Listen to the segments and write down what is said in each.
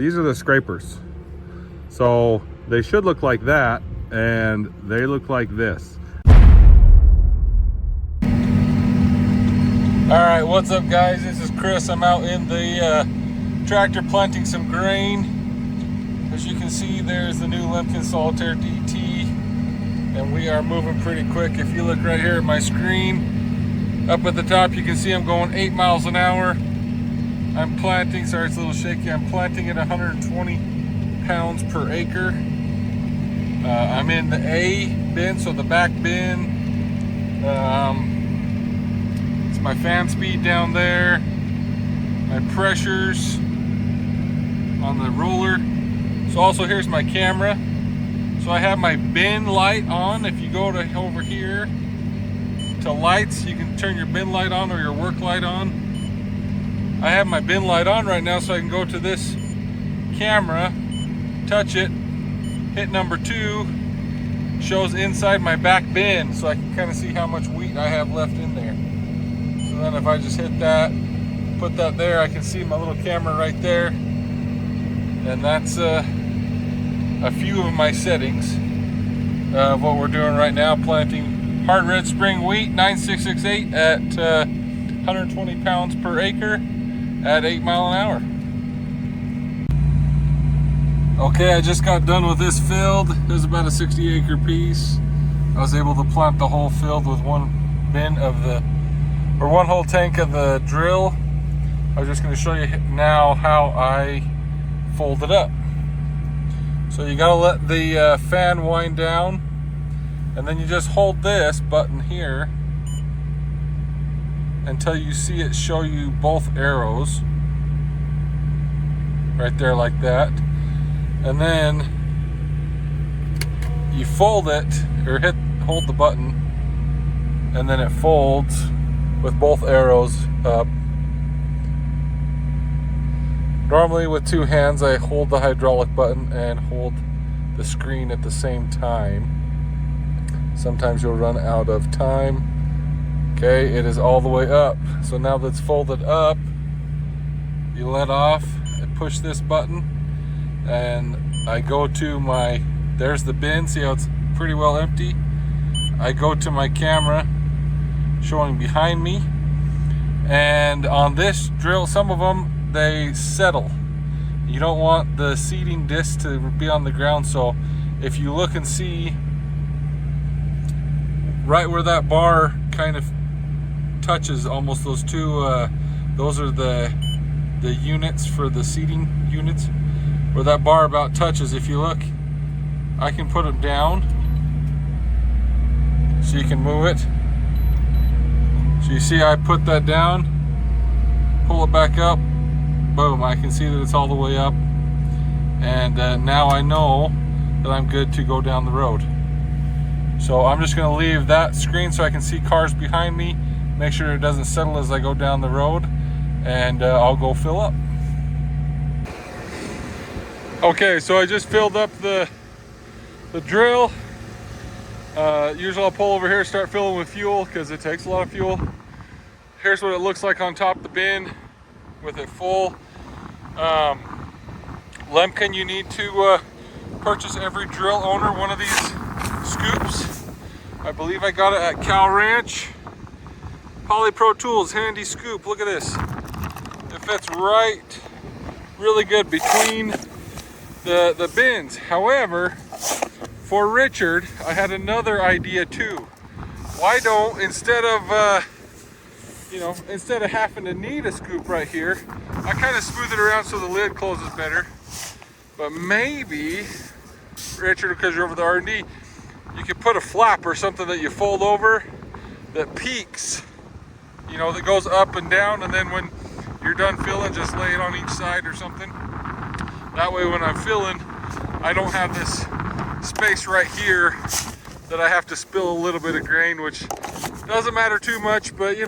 These are the scrapers. So they should look like that, and they look like this. All right, what's up guys? This is Chris. I'm out in the tractor planting some grain. As you can see, there's the new Lemken Solitair DT, and we are moving pretty quick. If you look right here at my screen, up at the top, you can see I'm going 8 miles an hour. I'm planting, sorry it's a little shaky, I'm planting at 120 pounds per acre. I'm in the A bin, so the back bin. It's my fan speed down there, my pressures on the roller. So also here's my camera. So I have my bin light on. If you go to over here to lights, you can turn your bin light on or your work light on. I have my bin light on right now, so I can go to this camera, touch it, hit number 2, shows inside my back bin, so I can kind of see how much wheat I have left in there. So then if I just hit that, put that there, I can see my little camera right there. And that's a few of my settings of what we're doing right now, planting hard red spring wheat 9668 at 120 pounds per acre at 8 miles an hour. Okay, I just got done with this field. It was about a 60-acre piece. I was able to plant the whole field with one whole tank of the drill. I was just going to show you now how I fold it up. So you got to let the fan wind down, and then you just hold this button here until you see it show you both arrows right there like that, and then you fold it or hold the button, and then it folds with both arrows up. Normally with 2 hands I hold the hydraulic button and hold the screen at the same time. Sometimes you'll run out of time. Okay, it is all the way up. So now that it's folded up, you let off and push this button, and I go to my, there's the bin, see how it's pretty well empty. I go to my camera showing behind me, and on this drill, some of them, they settle. You don't want the seeding disc to be on the ground, so if you look and see right where that bar kind of touches, almost those two, those are the units for the seating units, where that bar about touches. If you look, I can put it down so you can move it. So you see I put that down, pull it back up, boom, I can see that it's all the way up, and now I know that I'm good to go down the road. So I'm just going to leave that screen so I can see cars behind me, make sure it doesn't settle as I go down the road, and I'll go fill up. Okay, so I just filled up the drill. Usually I'll pull over here, start filling with fuel because it takes a lot of fuel. Here's what it looks like on top of the bin with it full. Lemken, you need to purchase, every drill owner, one of these scoops. I believe I got it at Cal Ranch. Poly Pro Tools, handy scoop. Look at this. It fits right, really good between the bins. However, for Richard, I had another idea too. Why don't, instead of having to need a scoop right here, I kind of smooth it around so the lid closes better. But maybe, Richard, because you're over the R&D, you could put a flap or something that you fold over that peaks, that goes up and down, and then when you're done filling, just lay it on each side or something. That way when I'm filling, I don't have this space right here that I have to spill a little bit of grain, which doesn't matter too much, but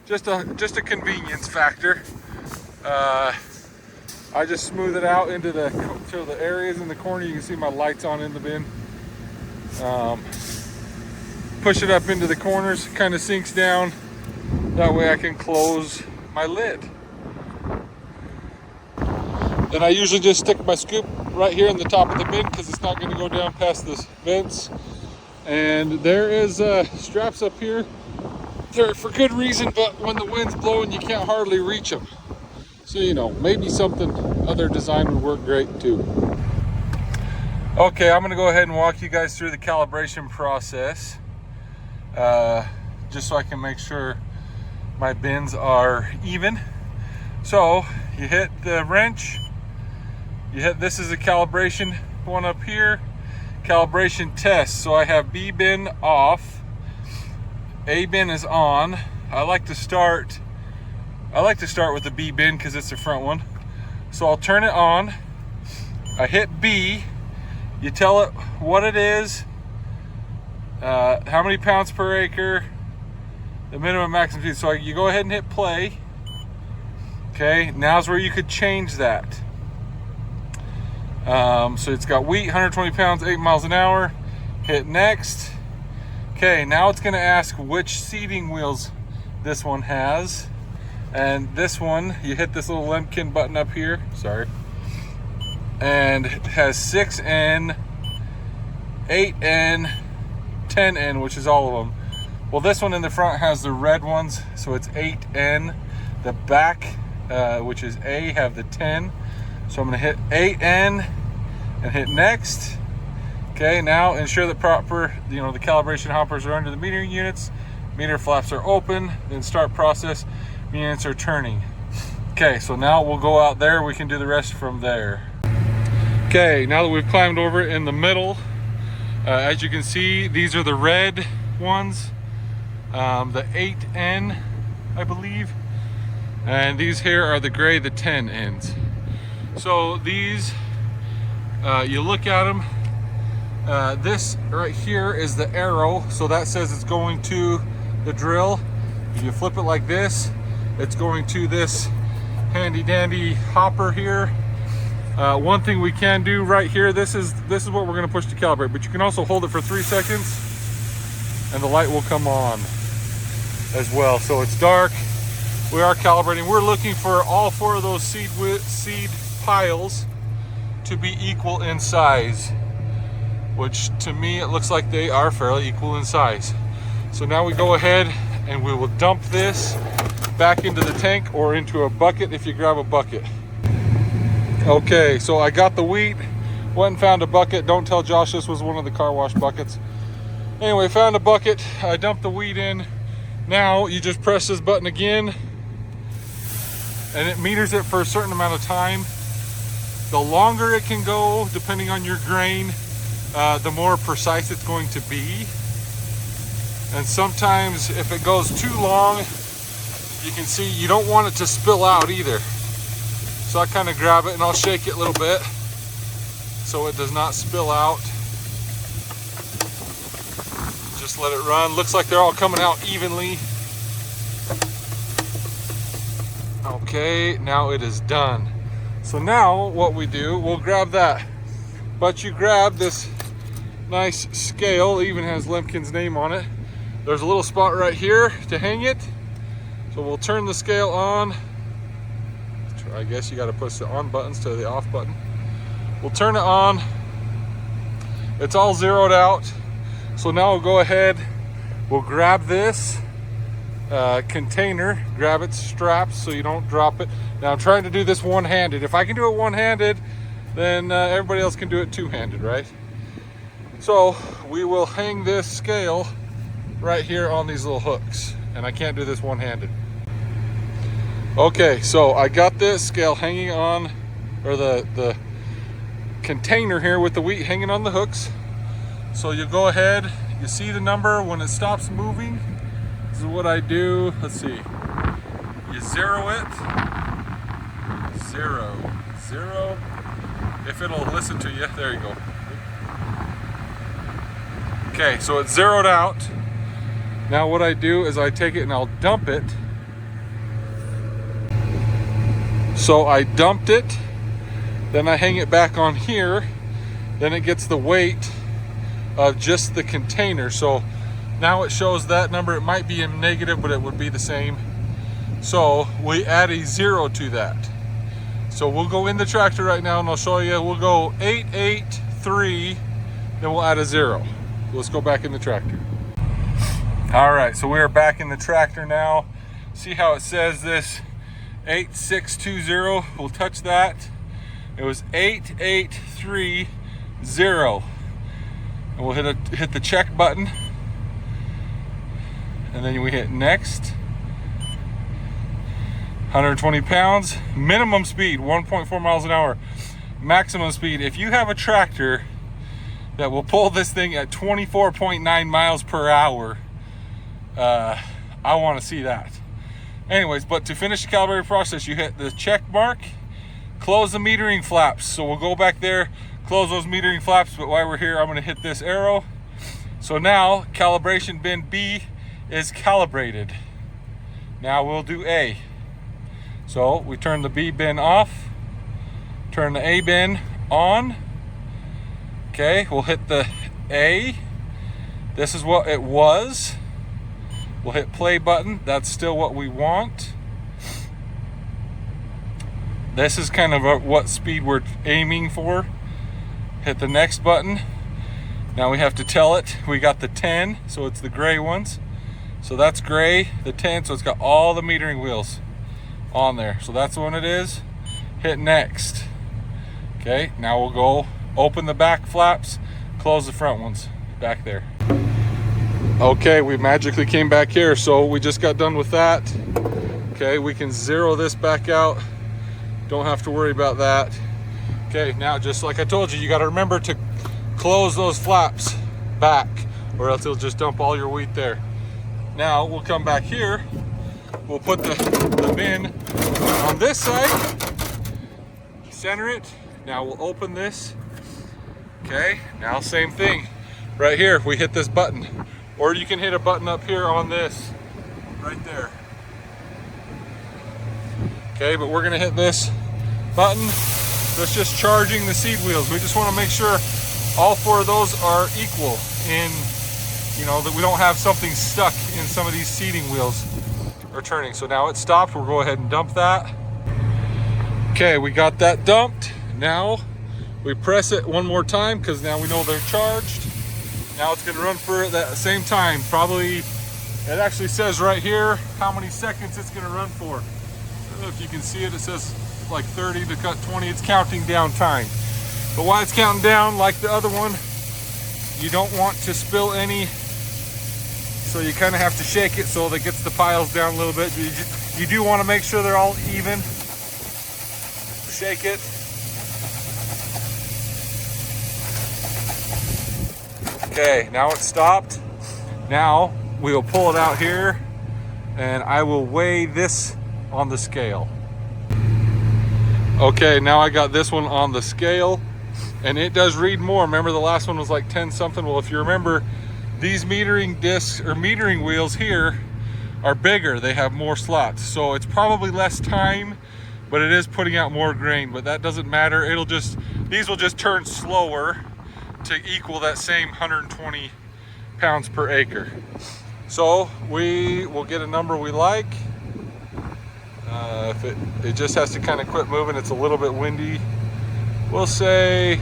just a convenience factor. I just smooth it out into the areas in the corner. You can see my lights on in the bin. Push it up into the corners, kind of sinks down. That way I can close my lid. Then I usually just stick my scoop right here in the top of the bin because it's not going to go down past the vents. And there is straps up here. They're for good reason, but when the wind's blowing, you can't hardly reach them. So, you know, maybe something other design would work great too. Okay, I'm gonna go ahead and walk you guys through the calibration process, just so I can make sure my bins are even. So you hit the wrench, this is a calibration one up here, calibration test. So I have B bin off, A bin is on. I like to start with the B bin because it's the front one. So I'll turn it on, I hit B, you tell it what it is, how many pounds per acre, the minimum maximum speed. So you go ahead and hit play. Okay, now's where you could change that. So it's got wheat, 120 pounds, 8 miles an hour. Hit next. Okay, now it's gonna ask which seating wheels this one has. And this one, you hit this little Lemken button up here, sorry. And it has 6N, 8N, 10N, which is all of them. Well, this one in the front has the red ones, so it's 8N. The back, which is A, have the 10. So I'm gonna hit 8N and hit next. Okay, now ensure that proper, the calibration hoppers are under the metering units. Meter flaps are open, then start process. Units are turning. Okay, so now we'll go out there. We can do the rest from there. Okay, now that we've climbed over in the middle, as you can see, these are the red ones, the 8N, I believe, and these here are the gray, the 10Ns. So these, you look at them, this right here is the arrow, so that says it's going to the drill. If you flip it like this, it's going to this handy dandy hopper here. One thing we can do right here, this is what we're going to push to calibrate, but you can also hold it for 3 seconds and the light will come on as well. So it's dark, we are calibrating. We're looking for all 4 of those seed piles to be equal in size, which to me it looks like they are fairly equal in size. So now we go ahead and we will dump this back into the tank or into a bucket if you grab a bucket. Okay, so I got the wheat, went and found a bucket. Don't tell Josh this was one of the car wash buckets. Anyway, found a bucket, I dumped the wheat in. Now you just press this button again and it meters it for a certain amount of time. The longer it can go, depending on your grain, the more precise it's going to be. And sometimes if it goes too long, you can see you don't want it to spill out either. So I kind of grab it and I'll shake it a little bit so it does not spill out. Just let it run. Looks like they're all coming out evenly. Okay, now it is done. So now what we do, we'll grab that. But you grab this nice scale, even has Lemken's name on it. There's a little spot right here to hang it. So we'll turn the scale on. I guess you got to push the on buttons to the off button. We'll turn it on. It's all zeroed out. So now we'll go ahead, we'll grab this container, grab its straps so you don't drop it. Now I'm trying to do this one-handed. If I can do it one-handed, then everybody else can do it two-handed, right? So we will hang this scale right here on these little hooks, and I can't do this one-handed. Okay, so I got this scale hanging on, or the container here with the wheat hanging on the hooks. So you go ahead, you see the number when it stops moving. This is what I do. Let's see. You zero it. 0, 0. If it'll listen to you, there you go. Okay, so it's zeroed out. Now what I do is I take it and I'll dump it. So I dumped it, then I hang it back on here, then it gets the weight of just the container. So now it shows that number. It might be in negative, but it would be the same. So we add a 0 to that. So we'll go in the tractor right now and I'll show you. We'll go 883, then we'll add a 0. Let's go back in the tractor. All right, so we're back in the tractor now. See how it says this 8620? We'll touch that. It was 8830. And we'll hit the check button. And then we hit next. 120 pounds. Minimum speed, 1.4 miles an hour. Maximum speed. If you have a tractor that will pull this thing at 24.9 miles per hour, I want to see that. Anyways, but to finish the calibrated process, you hit the check mark, close the metering flaps. So we'll go back there, close those metering flaps, but while we're here, I'm going to hit this arrow. So now calibration bin B is calibrated. Now we'll do A. So we turn the B bin off, turn the A bin on. Okay, we'll hit the A. This is what it was. We'll hit play button. That's still what we want. This is kind of what speed we're aiming for. Hit the next button. Now we have to tell it. We got the 10, so it's the gray ones. So that's gray, the 10, so it's got all the metering wheels on there. So that's the one it is. Hit next. Okay, now we'll go open the back flaps, close the front ones back there. Okay, we magically came back here, so we just got done with that. Okay, we can zero this back out. Don't have to worry about that. Okay, now just like I told you, you got to remember to close those flaps back, or else it'll just dump all your wheat there. Now we'll come back here. We'll put the bin on this side, center it. Now we'll open this. Okay, now same thing. Right here, we hit this button. Or you can hit a button up here on this, right there. Okay, but we're gonna hit this button. That's just charging the seed wheels. We just wanna make sure all 4 of those are equal in, you know, that we don't have something stuck in some of these seeding wheels are turning. So now it's stopped. We'll go ahead and dump that. Okay, we got that dumped. Now we press it one more time because now we know they're charged. Now it's going to run for that same time. Probably, it actually says right here how many seconds it's going to run for. I don't know if you can see it. It says like 30 to cut 20. It's counting down time. But while it's counting down, like the other one, you don't want to spill any. So you kind of have to shake it so that gets the piles down a little bit. You do want to make sure they're all even. Shake it. Okay, now it's stopped. Now we will pull it out here and I will weigh this on the scale. Okay, now I got this one on the scale and it does read more. Remember the last one was like 10 something. Well, if you remember, these metering discs or metering wheels here are bigger. They have more slots. So it's probably less time, but it is putting out more grain, but that doesn't matter. These will just turn slower to equal that same 120 pounds per acre. So we will get a number we like. If it just has to kind of quit moving, it's a little bit windy. We'll say,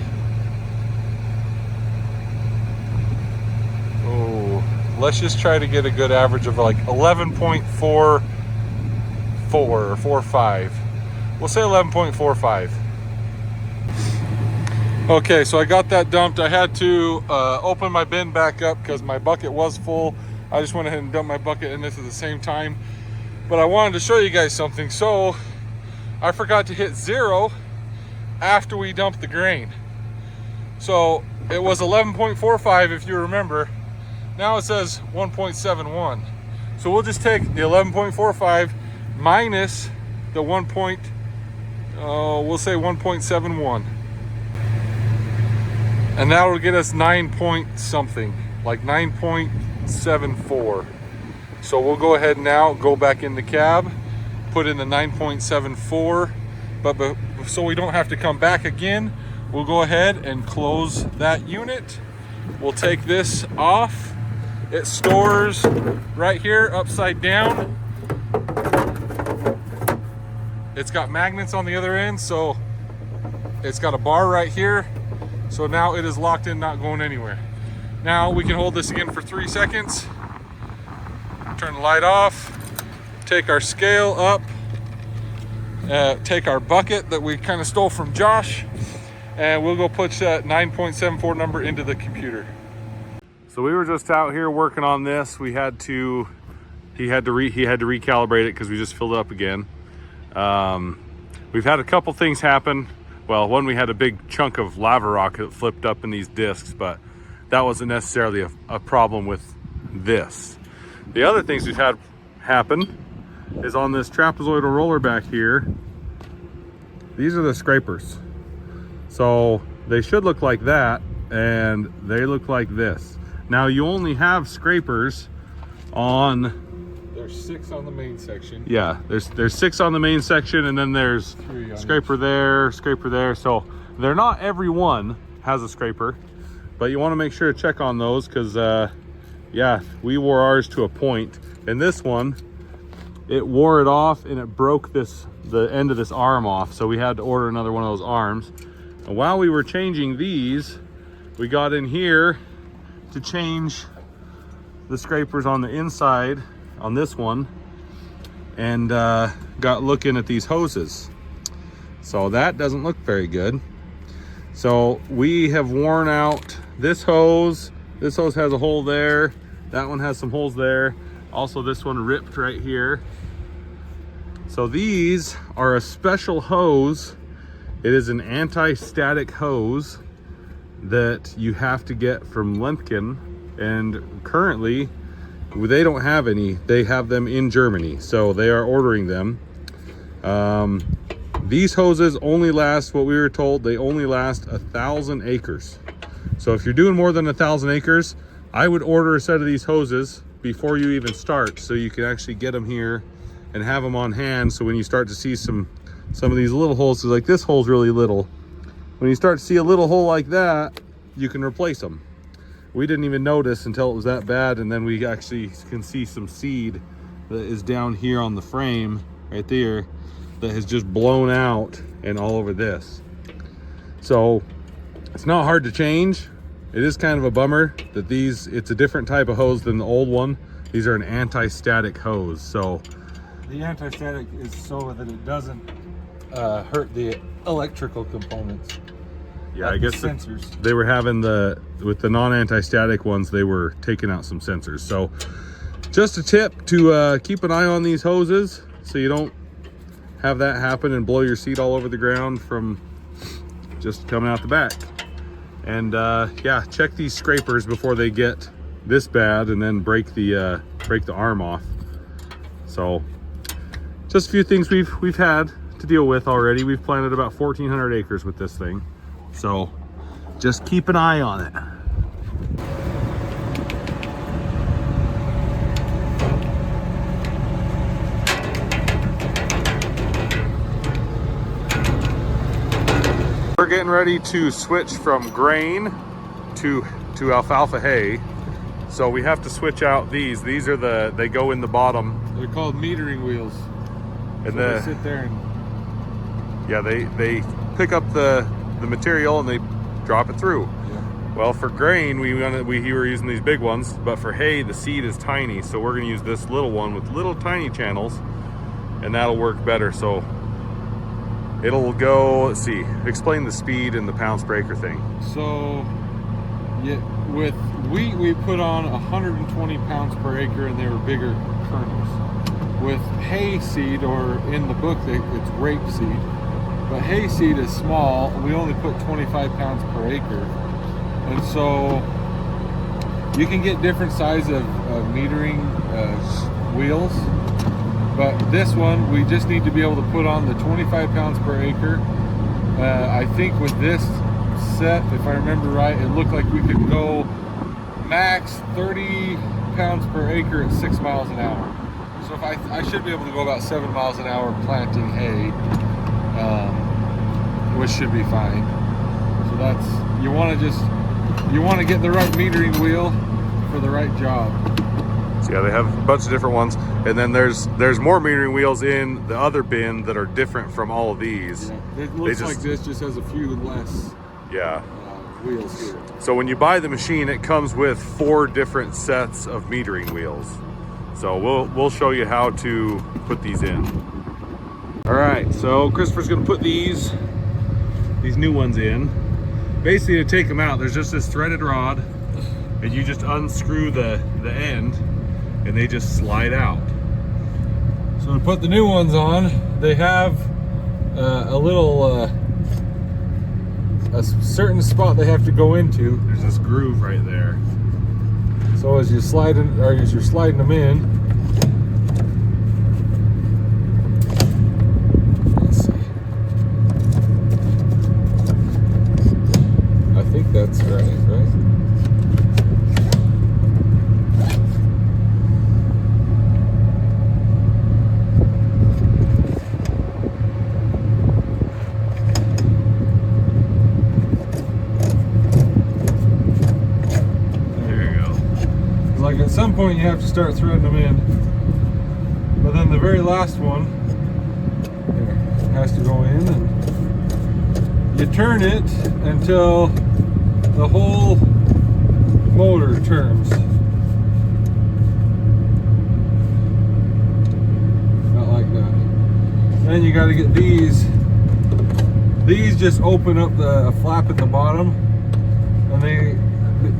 let's just try to get a good average of like 11.44 or 45. We'll say 11.45. Okay, so I got that dumped. I had to open my bin back up because my bucket was full. I just went ahead and dumped my bucket in this at the same time. But I wanted to show you guys something. So I forgot to hit 0 after we dumped the grain. So it was 11.45 if you remember. Now it says 1.71. So we'll just take the 11.45 minus the we'll say 1.71. And that will get us 9 point something, like 9.74. So we'll go ahead now, go back in the cab, put in the 9.74, but so we don't have to come back again, we'll go ahead and close that unit. We'll take this off. It stores right here upside down. It's got magnets on the other end, so it's got a bar right here. So now it is locked in, not going anywhere. Now we can hold this again for 3 seconds. Turn the light off. Take our scale up. Take our bucket that we kind of stole from Josh, and we'll go put that 9.74 number into the computer. So we were just out here working on this. He had to recalibrate it because we just filled it up again. We've had a couple things happen. Well, one, we had a big chunk of lava rock that flipped up in these discs, but that wasn't necessarily a problem with this. The other things we've had happen is on this trapezoidal roller back here. These are the scrapers. So they should look like that, and they look like this. Now you only have scrapers on... There's 6 on the main section. Yeah, there's 6 on the main section, and then there's scraper there, scraper there. So they're not every one has a scraper, but you want to make sure to check on those because yeah, we wore ours to a point, and this one, it wore it off and it broke the end of this arm off. So we had to order another one of those arms. And while we were changing these, we got in here to change the scrapers on the inside on this one, and got looking at these hoses. So that doesn't look very good. So we have worn out this hose. This hose has a hole there. That one has some holes there. Also, this one ripped right here. So these are a special hose. It is an anti-static hose that you have to get from Lemken, and currently they don't have any. They have them in Germany, so they are ordering them. These hoses only last, what we were told, they only last 1,000 acres. So if you're doing more than 1,000 acres, I would order a set of these hoses before you even start, so you can actually get them here and have them on hand. So when you start to see some of these little holes, like this hole's really little, when you start to see a little hole like that, you can replace them. We didn't even notice until it was that bad, and then we actually can see some seed that is down here on the frame right there that has just blown out and all over this. So it's not hard to change. It is kind of a bummer that it's a different type of hose than the old one. These are an anti-static hose. So the anti-static is so that it doesn't hurt the electrical components. Yeah, like I guess sensors. They were having with the non-anti-static ones, they were taking out some sensors. So just a tip to keep an eye on these hoses so you don't have that happen and blow your seat all over the ground from just coming out the back. And yeah, check these scrapers before they get this bad and then break the arm off. So just a few things we've had to deal with already. We've planted about 1,400 acres with this thing. So just keep an eye on it. We're getting ready to switch from grain to alfalfa hay. So we have to switch out these. These are they go in the bottom. They're called metering wheels. And so they sit there and yeah, they pick up the material and they drop it through. Yeah. Well, for grain, we were using these big ones, but for hay, the seed is tiny. So we're gonna use this little one with little tiny channels, and that'll work better. So it'll go, let's see, explain the speed and the pounds per acre thing. So yeah, with wheat, we put on 120 pounds per acre, and they were bigger kernels. With hay seed, or in the book, it's rape seed, but hay seed is small. We only put 25 pounds per acre. And so you can get different size of metering wheels. But this one, we just need to be able to put on the 25 pounds per acre. I think with this set, if I remember right, it looked like we could go max 30 pounds per acre at 6 miles an hour. So if I should be able to go about 7 miles an hour planting hay, which should be fine. So that's, you want to get the right metering wheel for the right job. So yeah, they have a bunch of different ones. And then there's more metering wheels in the other bin that are different from all of these. Yeah, it looks like this just has a few less wheels here. So when you buy the machine, it comes with 4 different sets of metering wheels. So we'll show you how to put these in. All right, so Christopher's gonna put these new ones in. Basically, to take them out, there's just this threaded rod, and you just unscrew the end, and they just slide out. So to put the new ones on, they have a little a certain spot they have to go into. There's this groove right there. So as you slide in, or as you're sliding them in, let's see. I think that's right? Like at some point you have to start threading them in, but then the very last one has to go in, and you turn it until the whole motor turns. Not like that. Then you got to get these just open up the flap at the bottom, and they,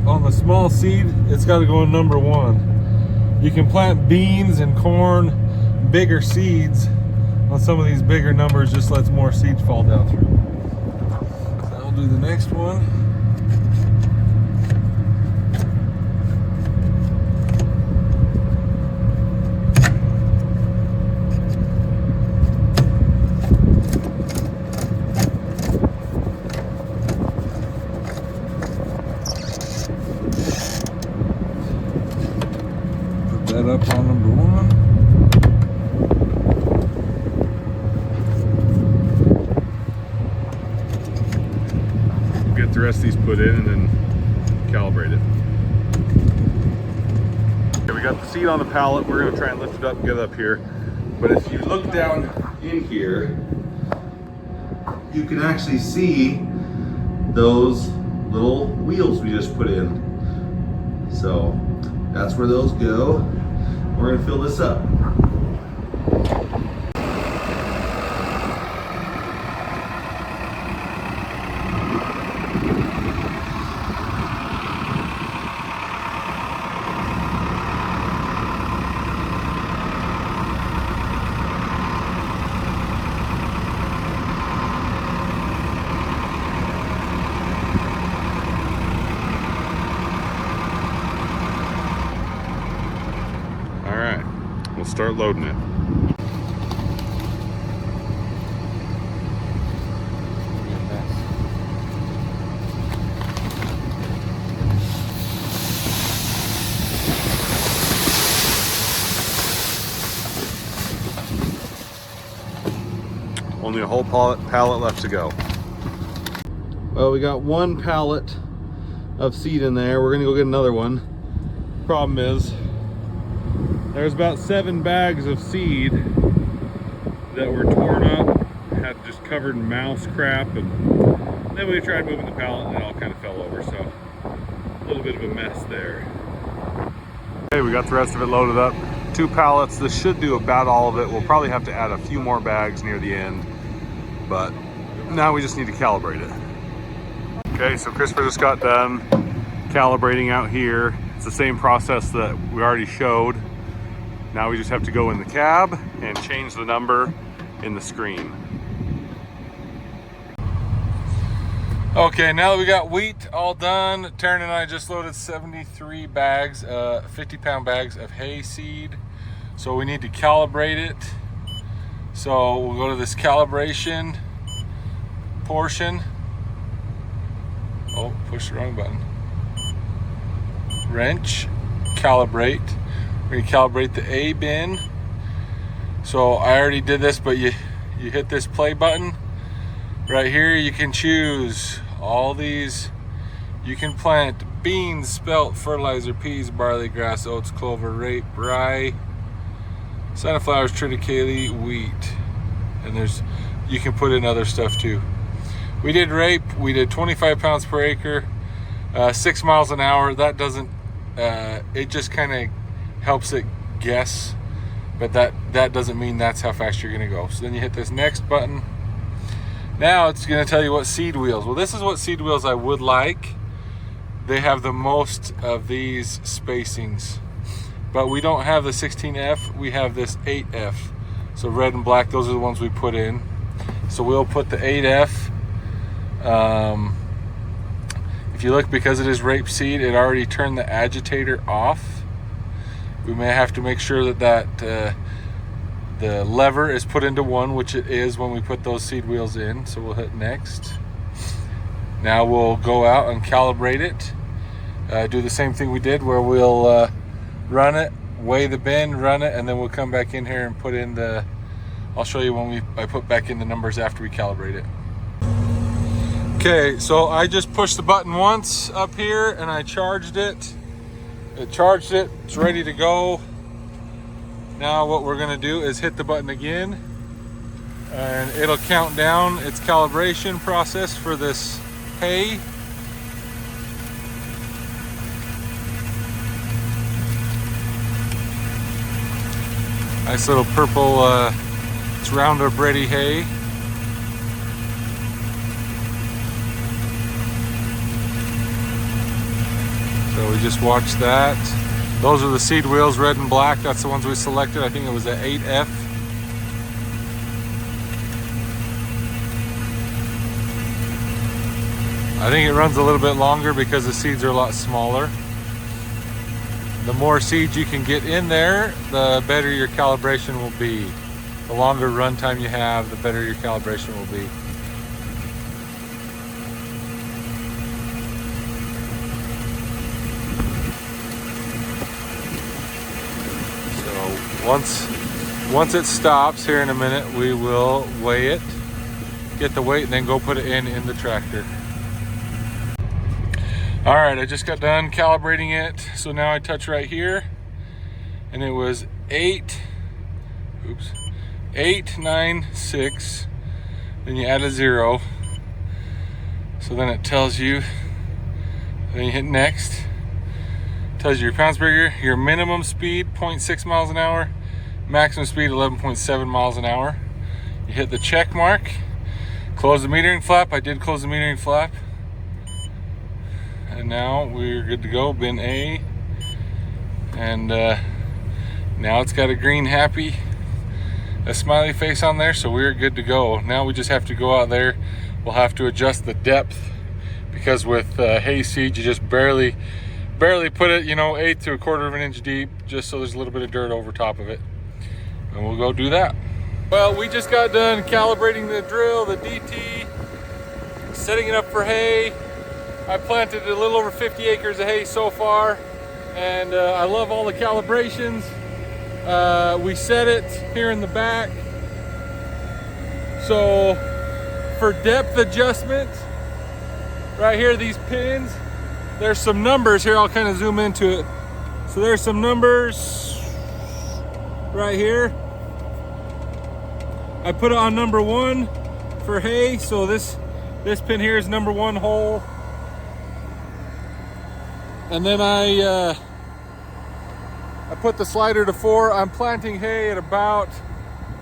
on the small seed, it's got to go in number 1. You can plant beans and corn, bigger seeds. On some of these bigger numbers, just lets more seeds fall down through. So I'll do the next one. That up on number 1. We'll get the rest of these put in and then calibrate it. Okay, we got the seat on the pallet. We're gonna try and lift it up and get it up here. But if you look down in here, you can actually see those little wheels we just put in. So that's where those go. We're gonna fill this up. We'll start loading it. Only a whole pallet left to go. Well, we got 1 pallet of seed in there. We're gonna go get another one. Problem is, there's about 7 bags of seed that were torn up, had just covered in mouse crap, and then we tried moving the pallet and it all kind of fell over, so a little bit of a mess there. Okay, we got the rest of it loaded up. 2 pallets, this should do about all of it. We'll probably have to add a few more bags near the end, but now we just need to calibrate it. Okay, so Christopher just got done calibrating out here. It's the same process that we already showed. Now we just have to go in the cab and change the number in the screen. Okay, now that we got wheat all done, Taryn and I just loaded 73 bags, 50-pound bags of hay seed. So we need to calibrate it. So we'll go to this calibration portion. Oh, push the wrong button. Wrench, calibrate. We're gonna calibrate the A bin. So I already did this, but you hit this play button. Right here, you can choose all these You can plant beans, spelt, fertilizer, peas, barley, grass, oats, clover, rape, rye, sunflowers, triticale, wheat. And you can put in other stuff too. We did rape. We did 25 pounds per acre, 6 miles an hour. That doesn't, it just kind of helps it guess, but that doesn't mean that's how fast you're gonna go. So then you hit this next button. Now it's gonna tell you what seed wheels. Well, this is what seed wheels I would like. They have the most of these spacings, but we don't have the 16F, we have this 8F. So red and black, those are the ones we put in. So we'll put the 8F. If you look, because it is rapeseed, it already turned the agitator off. We may have to make sure that the lever is put into 1, which it is when we put those seed wheels in. So we'll hit next. Now we'll go out and calibrate it. Do the same thing we did, where we'll run it, weigh the bin, run it, and then we'll come back in here and put in the, I'll show you when I put back in the numbers after we calibrate it. Okay, so I just pushed the button once up here and I charged it. It charged it, it's ready to go. Now what we're gonna do is hit the button again and it'll count down its calibration process for this hay. Nice little purple, it's Roundup Ready hay. So we just watched that. Those are the seed wheels, red and black. That's the ones we selected. I think it was the 8F. I think it runs a little bit longer because the seeds are a lot smaller. The more seeds you can get in there, the better your calibration will be. The longer run time you have, the better your calibration will be. Once it stops here in a minute, we will weigh it, get the weight, and then go put it in the tractor. All right, I just got done calibrating it. So now I touch right here and it was 896. Then you add a 0. So then it tells you, then you hit next. Tells you your pounds per acre, your minimum speed 0.6 miles an hour, maximum speed 11.7 miles an hour. You hit the check mark, close the metering flap. I did close the metering flap. And now we're good to go, bin A. And now it's got a green happy, a smiley face on there, so we're good to go. Now we just have to go out there. We'll have to adjust the depth, because with hay seed, you just barely put it, 1/8 to 1/4 of an inch deep, just so there's a little bit of dirt over top of it. And we'll go do that. Well, we just got done calibrating the drill, the DT, setting it up for hay. I planted a little over 50 acres of hay so far, and I love all the calibrations. We set it here in the back. So for depth adjustment, right here, these pins, there's some numbers here. I'll kind of zoom into it. So there's some numbers right here. I put it on number 1 for hay. So this pin here is number 1 hole. And then I put the slider to 4. I'm planting hay at about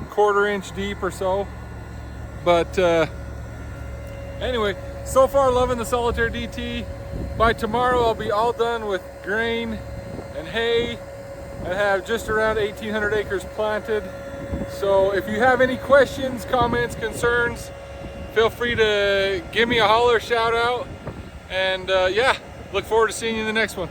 1/4 inch deep or so. But anyway, so far loving the Solitair DT. By tomorrow I'll be all done with grain and hay. I have just around 1,800 acres planted. So if you have any questions, comments, concerns, feel free to give me a holler, shout out, and yeah, look forward to seeing you in the next one.